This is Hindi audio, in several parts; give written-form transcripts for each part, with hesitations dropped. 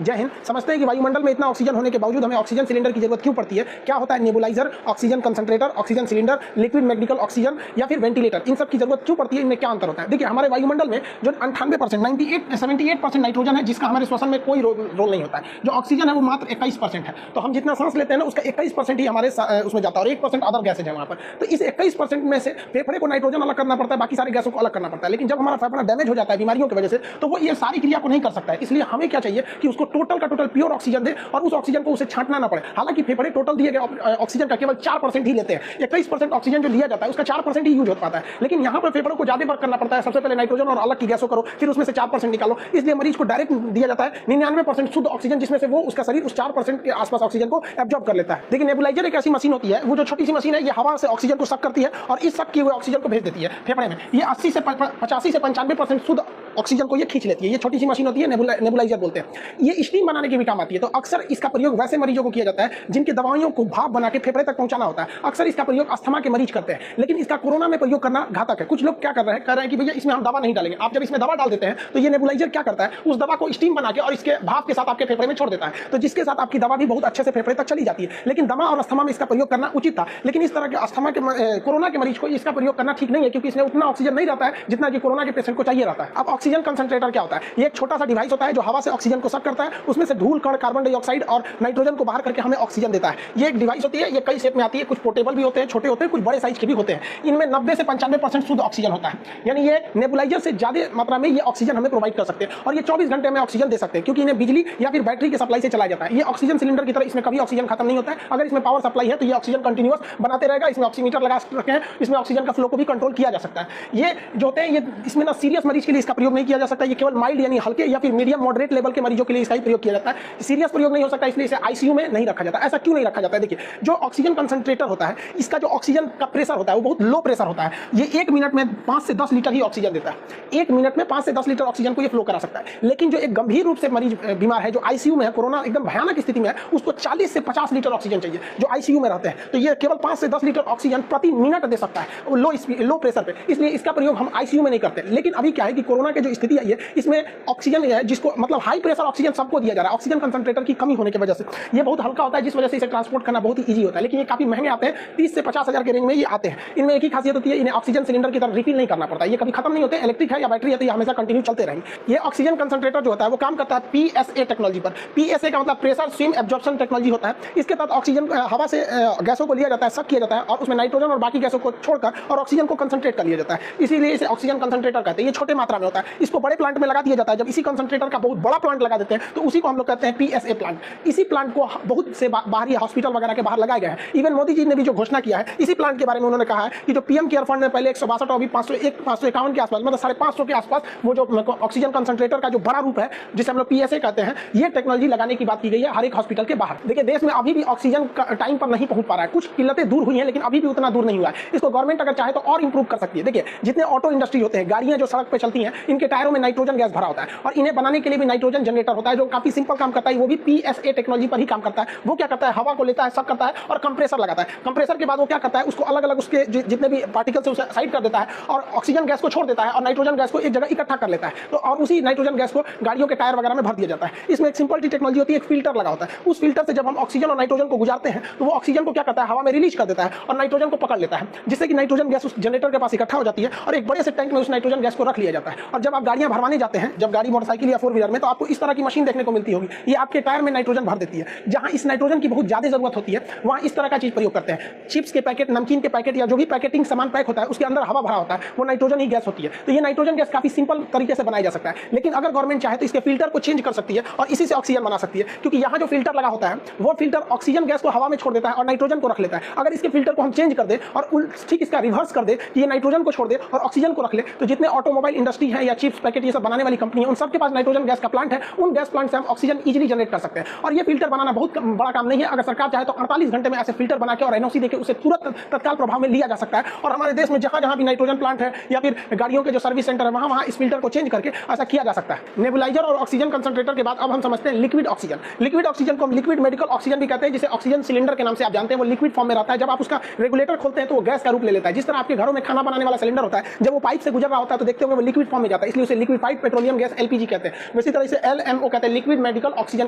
जय हिंद। समझते हैं कि वायुमंडल में इतना ऑक्सीजन होने के बावजूद हमें ऑक्सीजन सिलेंडर की जरूरत क्यों पड़ती है, क्या होता है nebuliser, oxygen concentrator, oxygen cylinder, liquid medical oxygen या फिर वेंटिलेटर, इन सब की जरूरत क्यों पड़ती है, इनमें क्या अंतर होता है। देखिए हमारे वायुमंडल में जो 98% 78% नाइट्रोजन है जिसका हमारे श्वसन में कोई रोल नहीं होता है। जो ऑक्सीजन है वो मात्र 21% है। तो हम जितना सांस लेते हैं ना उसका 21% ही हमारे उसमें जाता है और 1% अदर गैसेज है वहाँ पर। तो इस 21% में से फेफड़े को नाइट्रोजन अलग करना पड़ता है, बाकी सारी गैसों को अलग करना पड़ता है। लेकिन जब हमारा फेफड़ा डैमेज हो जाता है बीमारियों की वजह से तो वो ये सारी क्रिया को नहीं कर सकता है। इसलिए हमें क्या चाहिए कि उसको टोटल का टोटल प्योर ऑक्सीजन दे और उस ऑक्सीजन को उसे छांटना ना पड़े। हालांकि फेफड़े टोटल दिए गए ऑक्सीजन का केवल 4% ही लेते हैं। 21% ऑक्सीजन जो लिया जाता है उसका 4% ही यूज हो पाता है। लेकिन यहाँ पर फेफड़ों को ज्यादा वर्क करना पड़ता है। सबसे पहले नाइट्रोजन और अलग की गैसों करो, फिर उसमें से 4% निकालो। इसलिए मरीज को डायरेक्ट दिया जाता है 99% शुद्ध ऑक्सीजन, जिसमें से वो उसका शरीर उस 4% के आसपास ऑक्सीजन को एब्जॉर्ब कर लेता है। देखिए नेबुलाइजर एक ऐसी मशीन होती है, वो जो छोटी सी मशीन है ये हवा से ऑक्सीजन को सक करती है और इस सक किए हुए ऑक्सीजन को भेज देती है फेफड़े में। ये 80 से 85 से 95% शुद्ध ऑक्सीजन को ये खींच लेती है। ये छोटी सी मशीन होती है, नेबुलाइजर बोलते हैं। ये स्टीम बनाने के भी काम आती है। तो अक्सर इसका प्रयोग वैसे मरीजों को किया जाता है जिनकी दवाइयों को भाप बना के फेफड़े तक पहुंचाना होता है। अक्सर इसका प्रयोग अस्थमा के मरीज करते हैं, लेकिन इसका कोरोना में प्रयोग करना घातक है। कुछ लोग क्या कर रहे हैं कि भैया इसमें हम दवा नहीं डालेंगे। आप जब इसमें दवा डाल देते हैं तो ये नेबुलाइजर क्या करता है, उस दवा को स्टीम बना के और इसके भाप के साथ आपके फेफड़े में छोड़ देता है। तो जिसके साथ आपकी दवा भी बहुत अच्छे से फेफड़े तक चली जाती है। लेकिन दमा और अस्थमा में इसका प्रयोग करना उचित था, लेकिन इस तरह के अस्थमा के कोरोना के मरीज को इसका प्रयोग करना ठीक नहीं है, क्योंकि इसमें उतना ऑक्सीजन नहीं रहता है जितना कि कोरोना के पेशेंट को चाहिए रहता है। अब ऑक्सीजन कंसंट्रेटर क्या होता है? ये एक छोटा सा डिवाइस होता है जो हवा से ऑक्सीजन को सक करता है, उसमें से धूल कण, कार्बन डाइऑक्साइड और नाइट्रोजन को बाहर करके हमें ऑक्सीजन देता है। ये एक डिवाइस होती है, ये कई शेप में आती है, कुछ पोर्टेबल भी होते हैं, छोटे होते हैं, कुछ बड़े साइज के भी होते हैं। इनमें 90 से 95% शुद्ध ऑक्सीजन होता है, यानी ये नेबुलाइजर से ज्यादा मात्रा में ये ऑक्सीजन हमें प्रोवाइड कर सकते हैं और ये 24 घंटे में ऑक्सीजन दे सकते हैं, क्योंकि इन्हें बिजली या फिर बैटरी के सप्लाई से चलाया जाता है। ये ऑक्सीजन सिलेंडर की तरह इसमें कभी ऑक्सीजन खत्म नहीं होता है। अगर इसमें पावर सप्लाई है तो ये ऑक्सीजन कंटिन्यूअस बनाते रहेगा। इसमें ऑक्सीमीटर लगा रखे हैं, इसमें ऑक्सीजन का फ्लो को भी कंट्रोल किया जा सकता है। ये जो होते हैं ये इसमें ना सीरियस मरीज के लिए इसका प्रयोग नहीं किया जा सकता। ये केवल माइल्ड यानी हल्के या फिर मीडियम मॉडरेट लेवल के मरीजों के लिए इसका ही प्रयोग किया जाता है। सीरियस प्रयोग नहीं हो सकता, इसलिए इसे आईसीयू में नहीं रखा जाता। ऐसा क्यों नहीं रखा जाता है? देखिए जो ऑक्सीजन कंसंट्रेटर होता है इसका जो ऑक्सीजन का प्रेशर होता है वो बहुत लो प्रेशर होता है। ये 1 मिनट में 5 से 10 लीटर ही ऑक्सीजन देता है। 1 मिनट में 5 से 10 लीटर ऑक्सीजन को ये फ्लो करा सकता है। लेकिन जो एक गंभीर रूप से मरीज बीमार है, जो आईसीयू में है, कोरोना एकदम भयानक स्थिति में है, उसको 40 से 50 लीटर ऑक्सीजन चाहिए जो आईसीयू में रहते हैं। तो ये केवल 5 से 10 लीटर ऑक्सीजन प्रति मिनट दे सकता है लो प्रेशर पे। इसलिए इसका प्रयोग हम आईसीयू में नहीं करते। लेकिन अभी क्या है कि कोरोना की जो स्थिति आई है इसमें ऑक्सीजन है जिसको मतलब हाई प्रेशर ऑक्सीजन सबको दिया जा रहा है। ऑक्सीजन कंसंट्रेटर की कमी होने की वजह से ये बहुत हल्का होता है, जिस वजह से इसे ट्रांसपोर्ट करना बहुत ही ईजी होता है। लेकिन ये काफी महंगे आते हैं, 30 से 50 हजार के रेंज में ये आते हैं। इनमें एक ही खासियत होती है, इन्हें ऑक्सीजन सिलेंडर की तरह रिफिल नहीं करना पड़ता। ये कभी खत्म नहीं होते, इलेक्ट्रिक है या बैटरी है तो ये हमेशा कंटिन्यू चलते रहेंगे। ये ऑक्सीजन कंसंट्रेटर जो होता है वो काम करता है पीएसए टेक्नोलॉजी पर। पीएसए का मतलब प्रेशर स्विम एब्जॉर्प्शन टेक्नोलॉजी होता है। इसके तहत ऑक्सीजन हवा से गैसों को लिया जाता है, सक किया जाता है और उसमें नाइट्रोजन और बाकी गैसों को छोड़कर और ऑक्सीजन को कंसंट्रेट कर लिया जाता है। इसीलिए इसे ऑक्सीजन कंसंट्रेटर कहते हैं। ये छोटे मात्रा में होता है, इसको बड़े प्लांट में लगा दिया जाता है। जब इसी कंसंट्रेटर का बहुत बड़ा प्लांट लगा देते हैं तो उसी को हम लोग कहते हैं पीएसए प्लांट। इसी प्लांट को बहुत से बाहरी हॉस्पिटल वगैरह के बाहर लगाया गया है। इवन मोदी जी ने भी जो घोषणा किया है इसी प्लांट के बारे में, उन्होंने कहा है कि जो पीएम केयर फंड में पहले 162 और अभी 551 के आसपास, मतलब 550 के आसपास वो जो ऑक्सीजन कंसंट्रेटर का जो बड़ा रूप है जिसे हम लोग पीएसए कहते हैं, ये टेक्नोलॉजी लगाने की बात की गई है हर एक हॉस्पिटल के बाहर। देखिए देश में अभी भी ऑक्सीजन टाइम पर नहीं पहुंच पा रहा है। कुछ किल्लतें दूर हुई हैं लेकिन अभी भी उतना दूर नहीं हुआ है। इसको गवर्नमेंट अगर चाहे तो और इंप्रूव कर सकती है। देखिए जितने ऑटो इंडस्ट्री होते हैं, गाड़ियां जो सड़क पर चलती हैं, इनके टायरों में नाइट्रोजन गैस भरा होता है और इन्हें बनाने के लिए भी नाइट्रोजन जनरेटर होता है जो काफी सिंपल काम करता है। वो भी पीएसए टेक्नोलॉजी पर ही काम करता है। वो क्या करता है, हवा को लेता है, सब करता है और कंप्रेसर लगाता है। कंप्रेसर के बाद वो क्या करता है, उसको अलग अलग उसके जितने भी पार्टिकल्स है उसे साइड कर देता है और ऑक्सीजन गैस को छोड़ देता है और नाइट्रोजन गैस को एक जगह इकट्ठा कर लेता है। तो और उसी नाइट्रोजन गैस को गाड़ियों के टायर वगैरह में भर दिया जाता है। इसमें एक सिंपल सी टेक्नोलॉजी होती है, एक फिल्टर लगा होता है। उस फिल्टर से जब हम ऑक्सीजन और नाइट्रोजन को गुजारते हैं तो वो ऑक्सीजन को क्या करता है, हवा में रिलीज कर देता है और नाइट्रोजन को पकड़ लेता है, जिससे कि नाइट्रोजन गैस उस जनरेटर के पास इकट्ठा हो जाती है और एक बड़े से टैंक में उस नाइट्रोजन गैस को रख लिया जाता है। और जब आप गाड़ियां भरवाने जाते हैं, जब गाड़ी मोटरसाइकिल या 4 व्हीलर में, तो आपको इस तरह की मशीन देखने को मिलती होगी। ये आपके टायर में नाइट्रोजन भर देती है। जहां इस नाइट्रोजन की बहुत ज्यादा जरूरत होती है वहां इस तरह का चीज प्रयोग करते हैं। चिप्स के पैकेट, नमकीन के पैकेट या जो भी पैकेटिंग सामान पैक होता है उसके अंदर हवा भरा होता है, वो नाइट्रोजन ही गैस होती है। तो ये नाइट्रोजन गैस काफी सिंपल तरीके से बनाया जा सकता है। लेकिन अगर गवर्नमेंट चाहे तो इसके फिल्टर को चेंज कर सकती है और इसी से ऑक्सीजन बना सकती है, क्योंकि यहाँ जो फिल्टर लगा होता है वो फिल्टर ऑक्सीजन गैस को हवा में छोड़ देता है और नाइट्रोजन को रख लेता है। अगर इसके फिल्टर को हम चेंज कर दे और ठीक इसका रिवर्स कर दे कि ये नाइट्रोजन को छोड़ दे और ऑक्सीजन को रख ले, तो जितने ऑटोमोबाइल इंडस्ट्री है या चिप्स पैकेट ये सब बनाने वाली कंपनी है, उन सबके पास नाइट्रोजन गैस का प्लांट है। उन गैस प्लांट से हम ऑक्सीजन इजीली जनरेट कर सकते हैं। और ये फिल्टर बनाना बहुत बड़ा काम नहीं है। अगर सरकार चाहे तो 48 घंटे में ऐसे फिल्टर बना के और एनओसी देके उसे तुरंत तत्काल प्रभाव में लिया जा सकता है। और हमारे देश में जहां जहां भी नाइट्रोजन प्लांट है या फिर गाड़ियों के जो सर्विस सेंटर है वहां इस फिल्टर को चेंज करके ऐसा किया जा सकता है। नेबुलाइजर और ऑक्सीजन कंसंट्रेटर के बाद अब हम समझते हैं लिक्विड ऑक्सीजन। लिक्विड ऑक्सीजन को हम लिक्विड मेडिकल ऑक्सीजन भी कहते हैं, जिसे ऑक्सीजन सिलेंडर के नाम से आप जानते हैं। वो लिक्विड फॉर्म में रहता है। जब आप उसका रेगुलेटर खोलते हैं तो वो गैस का रूप ले लेता है। जिस तरह आपके घरों में खाना बनाने वाला सिलेंडर होता है, जब वो पाइप से गुजर रहा होता है तो देखते होंगे वो लिक्विड फॉर्म में जाता है। इसलिए उसे लिक्विफाइड पेट्रोलियम गैस एलपीजी कहते हैं। वैसी तरह इसे एलएमओ कहते हैं, लिक्विड मेडिकल ऑक्सीजन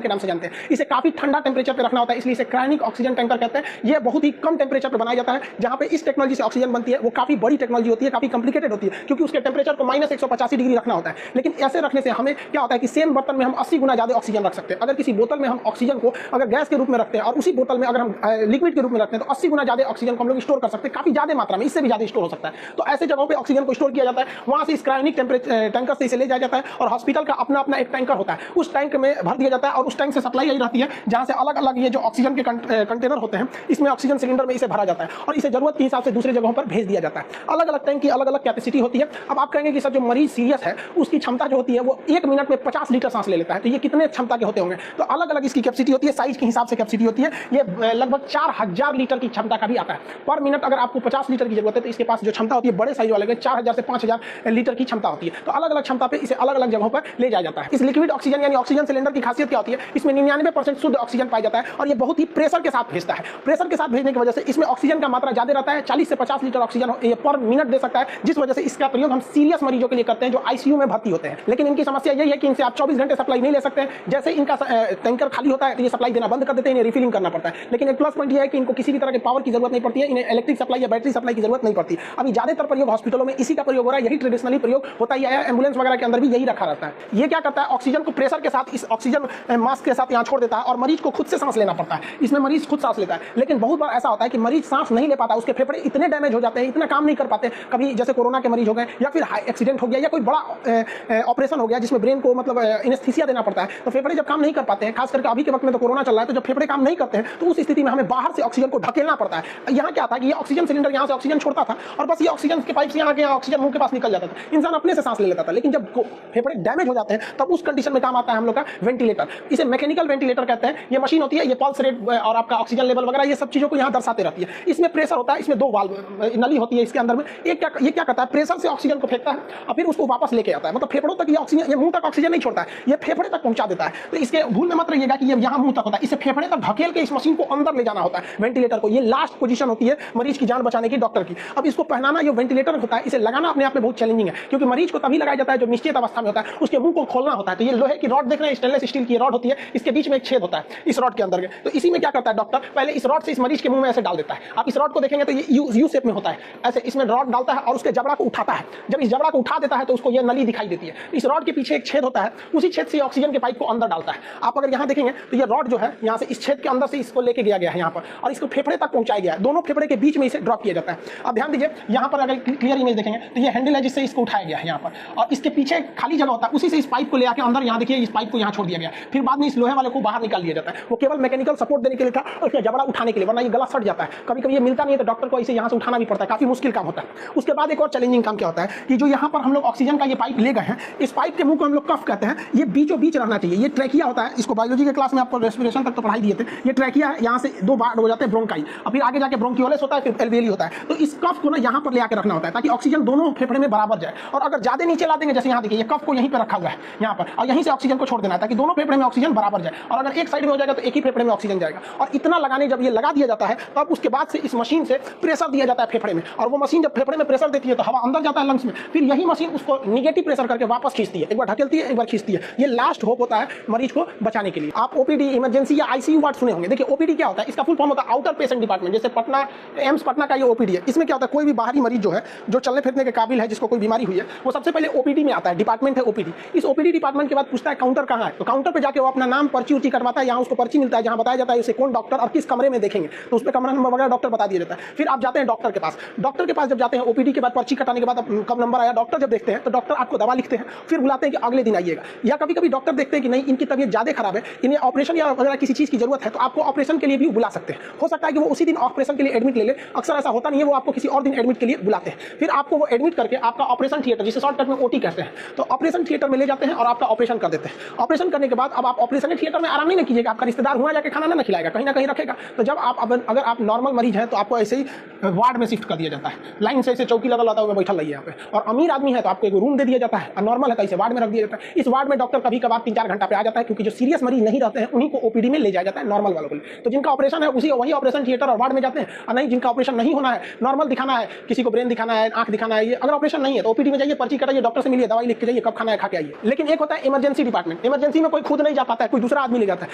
के नाम से जानते हैं। इसे काफी ठंडा टेंपरेचर पे रखना होता है, इसलिए इसे क्रायोनिक ऑक्सीजन टैंकर कहते हैं। यह बहुत ही कम टेंपरेचर पे बनाया जाता है। जहां पे इस टेक्नोलॉजी से ऑक्सीजन बनती है वो काफी बड़ी टेक्नोलॉजी होती है, काफी कॉम्प्लिकेटेड होती है, क्योंकि उसके टेंपरेचर को -185 डिग्री रखना होता है। लेकिन ऐसे रखने से हमें क्या होता है कि सेम बर्तन में हम 80 गुना ज्यादा ऑक्सीजन रख सकते हैं। अगर किसी बोतल में हम ऑक्सीजन को अगर गैस के रूप में रखते हैं और उसी बोतल में अगर हम लिक्विड के रूप में रखते हैं तो 80 गुना ज्यादा ऑक्सीजन को हम लोग स्टोर कर सकते हैं, काफी ज्यादा मात्रा में, इससे भी ज्यादा स्टोर हो सकता है। तो ऐसे जगहों पे ऑक्सीजन को स्टोर किया जाता है, वहां से इस क्रायोनिक टैंकर से इसे ले जाया जाता है और हॉस्पिटल का अपना अपना एक टैंकर होता है, उस टैंक में भर दिया जाता है और उस टैंक से सप्लाई आई रहती है, जहां से अलग अलग ये जो ऑक्सीजन के कंटेनर होते हैं इसमें ऑक्सीजन सिलेंडर में इसे भरा जाता है और इसे जरूरत के हिसाब से दूसरे जगहों पर भेज दिया जाता है। अलग अलग टैंक की अलग अलग कैपेसिटी होती है। अब आप कहेंगे कि सर जो मरीज सीरियस है उसकी क्षमता जो होती है वो 1 मिनट में 50 लीटर सांस ले लेता है, तो ये कितने क्षमता के होते होंगे? तो अलग अलग इसकी कैपेसिटी होती है, साइज के हिसाब से कैपेसिटी होती है। ये लगभग 4000 लीटर की क्षमता का भी आता है पर मिनट। अगर आपको 50 लीटर की जरूरत है तो इसके पास जो क्षमता होती है बड़े साइज वाले 4000 से 5000 लीटर की क्षमता होती है। तो अलग अलग क्षमता पे इसे अलग अलग जगहों पर ले जाया जाता है। इस लिक्विड ऑक्सीजन यानी ऑक्सीजन सिलेंडर की खासियत क्या होती है? इसमें 99% शुद्ध ऑक्सीजन पाया जाता है और ये बहुत ही प्रेशर के साथ भेजता है। प्रेशर के साथ भेजने की वजह से इसमें ऑक्सीजन का मात्रा ज्यादा रहता है, 40 से 50 लीटर ऑक्सीजन पर मिनट दे सकता है, जिस वजह से इसका प्रयोग हम सीरियस मरीजों के लिए करते हैं जो आईसीयू में भर्ती होते हैं। लेकिन इनकी समस्या यही है कि इनसे आप 24 घंटे सप्लाई नहीं ले सकते हैं। जैसे इनका टैंकर खाली होता है तो ये सप्लाई देना बंद कर देते हैं, इन्हें रिफिलिंग करना पड़ता है। लेकिन एक प्लस पॉइंट यह है कि इनको किसी भी तरह के पावर की जरूरत नहीं पड़ती है, इन्हें इलेक्ट्रिक सप्लाई या बैटरी सप्लाई की जरूरत नहीं पड़ती। अभी ज्यादातर प्रयोग हॉस्पिटलों में इसी का प्रयोग हो रहा है, यही ट्रेडिशनली प्रयोग होता ही आया है। एम्बुलेंस वगैरह के अंदर भी यही रखा रहता है। ये क्या करता है, ऑक्सीजन को प्रेशर के साथ इस ऑक्सीजन मास्क के साथ यहाँ छोड़ देता है और मरीज को खुद से सांस लेना पड़ता है। इसमें मरीज खुद सांस लेता है, लेकिन बहुत बार ऐसा होता है कि मरीज सांस नहीं ले पाता, उसके फेफड़े इतने डैमेज हो जाते हैं, इतना काम नहीं कर पाते। कभी जैसे कोरोना के मरीज हो गए या फिर एक्सीडेंट हो गया या कोई बड़ा ऑपरेशन हो गया जिसमें ब्रेन को मतलब एनेस्थीसिया देना पड़ता है, तो फेफड़े जब काम नहीं कर पाते हैं, खास करके अभी के वक्त में तो कोरोना चल रहा है, तो जब फेफड़े काम नहीं करते हैं तो उस स्थिति में हमें बाहर से ऑक्सीजन को ढकेलना पड़ता है। यहाँ क्या था कि ये ऑक्सीजन सिलेंडर यहाँ से ऑक्सीजन छोड़ता था और बस ये ऑक्सीजन के पाइप से यहाँ के ऑक्सीजन मुंह के पास निकल जाता था, इंसान अपने से सांस ले लेता था। लेकिन जब फेफड़े डैमेज हो जाते हैं तब उस कंडीशन में काम आता है हम लोग का वेंटिलेटर। इसे मैकेनिकल वेंटिलेटर कहते हैं। ये मशीन होती है, ये पल्स रेट और आपका ऑक्सीजन लेवल वगैरह ये सब चीजों को यहाँ दर्शाते रहती है। इसमें प्रेशर होता है, इसमें 2 वाल्व नली होती है इसके अंदर में। ये क्या करता है, प्रेशर से ऑक्सीजन को फेंकता है और फिर उसको वापस लेके आता है। मतलब फेफड़ों तक ये ऑक्सीजन, ये मुंह तक ऑक्सीजन नहीं छोड़ता है, ये फेफड़े तक पहुंचा देता है। तो इसके भूल में मात्र ये कि ये यहाँ मुंह तक होता है, इसे फेफड़े तक ढकेल के इस मशीन को अंदर ले जाना होता है वेंटिलेटर को। ये लास्ट पोजीशन होती है मरीज की जान बचाने की, डॉक्टर की। अब इसको पहनाना, ये वेंटिलेटर होता है, इसे लगाना अपने आप में बहुत चैलेंजिंग है, क्योंकि मरीज को तभी लगाया जाता है जो निश्चित अवस्था में होता है, उसके मुंह को खोलना होता है। तो ये लोहे की रॉड देख रहे हैं, स्टेनलेस स्टील की रॉड होती है, इसके बीच में एक छेद होता है इस रॉड के अंदर। तो इसी में क्या करता है डॉक्टर, पहले इस रॉड से इस मरीज के मुंह में ऐसे डाल देता है। आप इस रॉड को देखेंगे तो ये यू शेप में होता है, ऐसे इसमें रॉड डालता है और उसके जबड़ा को उठाता है। जब इस जबड़ा को उठा देता है तो उसको ये नली दिखाई देती है। इस रॉड के पीछे एक छेद होता है, उसी छेद से ऑक्सीजन के पाइप को अंदर डालता है। आप अगर यहाँ देखेंगे तो ये रॉड जो है यहाँ से इस छेद के अंदर से इसको लेके गया है यहाँ पर और इसको फेफड़े तक पहुंचाया गया है। दोनों फेफड़े के बीच में इसे ड्रॉप किया जाता है। अब ध्यान दीजिए, यहाँ पर अगर क्लियर इमेज देखेंगे तो ये हैंडल है जिससे इसको उठाया गया है यहाँ पर, और इसके पीछे खाली जगह होता है, उसी से इस पाइप को ले आके अंदर यहाँ देखिए इस पाइप को यहाँ छोड़ दिया गया। फिर बाद में इस लोहे वाले को बाहर निकाल दिया जाता है। वो केवल मैकेनिकल सपोर्ट देने के लिए था और उसका जबड़ा उठाने के लिए, वरना ये गला सट जाता है। कभी कभी ये मिलता नहीं है तो डॉक्टर को इसे यहाँ से उठाना भी पड़ता है, काफी मुश्किल काम होता है। उसके बाद एक और चैलेंजिंग काम क्या होता है कि जो यहाँ पर हम लोग ऑक्सीजन का ये पाइप ले गए हैं, इस पाइप के मुंह को हम लोग कफ कहते हैं। ये बीचों बीच रहना चाहिए। ये ट्रैकिया होता है, इसको बायोलॉजी के क्लास में आपको रेस्पिरेशन तक तो पढ़ाई दिए थे। ये ट्रैकिया है, यहाँ से 2 बार हो जाते हैं ब्रोंकाई, और फिर आगे जाके ब्रोंकियोलेस होता है, फिर एल्वेली होता है। तो इस कफ को ना यहाँ पर ले आकर रखना होता है ताकि ऑक्सीजन दोनों फेफड़े में बराबर जाए। और अगर ज्यादा नीचे ला देंगे, जैसे यहाँ देखिए ये कफ को यहीं पर रखा हुआ है यहाँ पर, और यहीं से ऑक्सीजन को छोड़ देना है ताकि दोनों फेफड़े में ऑक्सीजन बराबर जाए। और अगर एक साइड में हो जाएगा तो एक ही फेफड़े में ऑक्सीजन जाएगा। और इतना लगाने जब ये लगा दिया जाता है तो अब उसके बाद से इस मशीन से प्रेशर दिया जाता है फेफड़े में, और वो मशीन जब फेफड़े में प्रेशर देती है तो हवा अंदर जाता है लंग्स में, फिर यही मशीन उसको निगेटिव प्रेशर करके वापस खींचती है। एक बार ढकेलती है, एक बार खींचती है। ये लास्ट होप होता है मरीज को बचाने के लिए। आप ओपीडी, इमरजेंसी या आईसीयू वार्ड सुने होंगे। देखिए ओपीडी क्या होता है, इसका फुल फॉर्म होता है आउटर पेशेंट डिपार्टमेंट। जैसे पटना, एम्स पटना का ये ओपीडी है। इसमें क्या होता है, कोई भी बाहरी मरीज जो है, जो चलने फिरने के काबिल है, जिसको कोई बीमारी हुई है, वो सबसे पहले ओपीडी में आता है। डिपार्टमेंट है ओपीडी। इस ओपीडी डिपार्टमेंट के बाद पूछता है काउंटर कहाँ है, तो काउंटर पे जाके वो अपना नाम पर्ची उर्ची करवाता है। यहाँ उसको पर्ची मिलता है जहाँ बताया जाता है उसे कौन डॉक्टर और किस कमरे में देखेंगे, तो उसमें कमरा नंबर वगैरह डॉक्टर बता दिया जाता है। फिर आप जाते हैं डॉक्टर के पास। डॉक्टर के पास जब जाते हैं ओपीडी के बाद पर्ची कटाने के बाद कब नंबर आया, डॉक्टर जब देखते हैं तो डॉक्टर आपको दवा लिखते हैं, फिर बुलाते हैं कि अगले दिन आइएगा। या कभी कभी डॉक्टर देखते हैं कि नहीं इनकी तबीयत ज्यादा खराब है, इन्हें ऑपरेशन या वगैरह किसी चीज की जरूरत है, तो आपको ऑपरेशन के लिए भी बुला सकते हैं। हो सकता है कि वो उसी दिन ऑपरेशन के लिए एडमिट ले ले, अक्सर ऐसा होता नहीं है, वो आपको किसी और दिन एडमिट के लिए बुलाते हैं। फिर आपको वो एडमिट करके आपका ऑपरेशन थिएटर, जिसे शॉर्टकट में ओटी कहते हैं, तो ऑपरेशन थिएटर में ले जाते हैं और आपका ऑपरेशन कर देते हैं। ऑपरेशन करने के बाद अब आप ऑपरेशन थिएटर में आराम नहीं कीजिएगा, आपका रिश्तेदार हुआ जाके खाना ना खिलाएगा, कहीं ना कहीं रखेगा। तो जब आप अगर आप नॉर्मल मरीज हैं तो आपको ऐसे ही वार्ड में शिफ्ट कर दिया जाता है। लाइन से ऐसे चौकी लगा लाता हुआ बैठा रहिए यहाँ पे। और अमीर आदमी है तो आपको एक रूम दे दिया जाता है, और नॉर्मल है तो इसे वार्ड में रख दिया जाता है। इस वार्ड में डॉक्टर कभी कभार 3-4 घंटा पे आ जाता है, क्योंकि जो सीरियस मरीज नहीं रहते हैं उन्हीं को ओपीडी में ले जाया जाता है, नॉर्मल वालों को। तो जिनका ऑपरेशन है उसी वही ऑपरेशन थिएटर और वार्ड में जाते हैं, और नहीं जिनका ऑपरेशन नहीं होना है, नॉर्मल दिखाना है, किसी को ब्रेन दिखाना है, आंख दिखाना है, ये अगर ऑपरेशन नहीं है तो ओपीडी में जाइए, पर्ची कटाइए, डॉक्टर से मिलिए, दवाई लिख के जाइए, कब खाना है खा के आइए। लेकिन एक होता है इमरजेंसी डिपार्टमेंट। इमरजेंसी में कोई खुद नहीं जा पाता है, कोई दूसरा आदमी ले जाता है।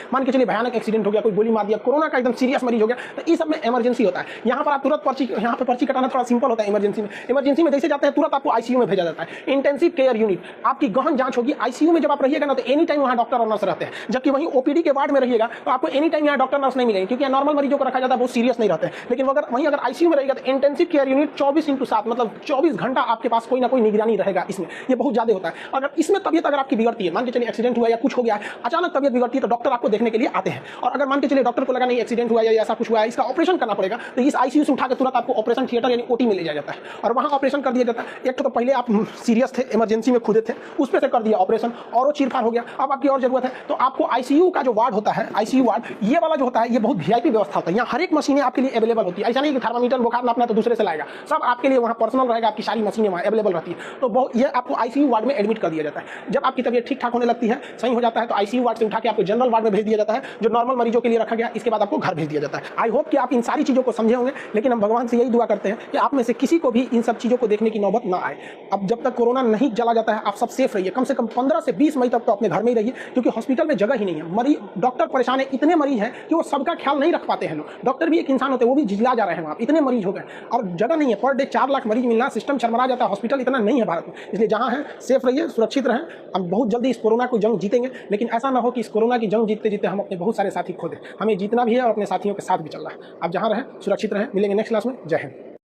मान के चलिए भयानक एक्सीडेंट हो गया, कोई गोली मार दिया, कोरोना का एकदम सीरियस मरीज हो गया, तो इस सब में इमरजेंसी होता है। यहाँ पर आप तुरंत पर्ची, यहाँ पे पर्ची कटाना थोड़ा सिंपल होता है। इमरजेंसी में जैसे जाते हैं तुरंत आपको आईसीयू में भेजा जाता है। इंटेंसिव केयर यूनिट, आपकी गहन जांच होगी। आईसीयू में जब आप रहिएगा ना तो एनी टाइम वहाँ डॉक्टर और नर्स रहते हैं, जबकि वहीं ओपीडी के वार्ड में रहिएगा तो आपको एनी टाइम यहाँ डॉक्टर नर्स नहीं मिलेंगे, क्योंकि नॉर्मल मरीजों को रखा जाता है, बहुत सीरियस नहीं रहते हैं। लेकिन अगर आईसीयू में रहेगा तो इंटेंसिव केयर यूनिट 24/7 मतलब 24 घंटा आपके पास कोई ना कोई निगरानी रहेगा। इसमें ये बहुत ज्यादा होता है। अगर इसमें तबियत अगर आपकी बिगड़ती है, मान के चलिए एक्सीडेंट हुआ या कुछ हो गया है, अचानक तबियत बिगड़ती है, तो डॉक्टर आपको देखने के लिए आते हैं। और अगर मान के चलिए डॉक्टर को लगा नहीं एक्सीडेंट हुआ या ऐसा कुछ हुआ है, इसका ऑपरेशन करना पड़ेगा, तो इस आईसीयू से उठा के तुरंत आपको ऑपरेशन थिएटर यानी ओटी में ले जाया जाता है और वहाँ ऑपरेशन कर दिया जाता है। एक तो पहले आप सीरियस थे, इमरजेंसी में खुदे थे, उस पर से कर दिया ऑपरेशन और वो चीरफाड़ हो गया, अब आपकी और जरूरत है तो आपको आईसीयू का जो वार्ड होता है, आईसीयू वार्ड ये वाला जो होता है, ये बहुत वीआईपी व्यवस्था होता है। यहाँ हर एक मशीनें आपके लिए अवेलेबल होती है। ऐसा नहीं कि थर्मामीटर बुखार नापना तो दूसरे से लाएगा, सब आपके लिए वहाँ पर्सनल रहेगा, आपकी सारी मशीनें वहाँ अवेलेबल रहती है। तो ये आपको आईसीयू वार्ड में एडमिट कर दिया जाता है। जब आपकी तबियत ठीक ठाक होने लगती है, सही हो जाता है, तो आईसीयू वार्ड से उठा के आपको जनरल वार्ड में भेज दिया जाता है, जो नॉर्मल मरीजों के लिए रखा गया। इसके बाद आपको घर भेज दिया जाता है। आई होप कि आप इन सारी चीज़ों को समझे होंगे, लेकिन हम भगवान से यही दुआ करते हैं कि आप में से किसी को भी इन सब चीज़ों को देखने की नौबत ना आए। अब जब तक कोरोना नहीं चला जाता है, आप सब सेफ रहिए। कम से कम 15 से 20 मई तक तो अपने घर में ही रहिए, क्योंकि हॉस्पिटल में जगह ही नहीं है। मरीज डॉक्टर परेशान है, इतने मरीज हैं कि वो सबका ख्याल नहीं रख पाते हैं लोग। डॉक्टर भी एक इंसान होते हैं, वो भी झिझला जा रहे हैं वहाँ, इतने मरीज हो गए और जगह नहीं है। पर डे 4 लाख मरीज मिलना, सिस्टम चरमरा जाता है। हॉस्पिटल इतना नहीं है भारत में, इसलिए जहाँ है सेफ रहिए, सुरक्षित रहें। हम बहुत जल्दी इस कोरोना को जंग जीतेंगे, लेकिन ऐसा ना हो कि इस कोरोना की जंग जीतते जीतते हम अपने बहुत सारे साथी खो दें। हमें जीतना भी है और अपने साथियों के साथ भी चलना है। आप जहाँ रहें सुरक्षित रहें। मिलेंगे नेक्स्ट क्लास में। जय हिंद।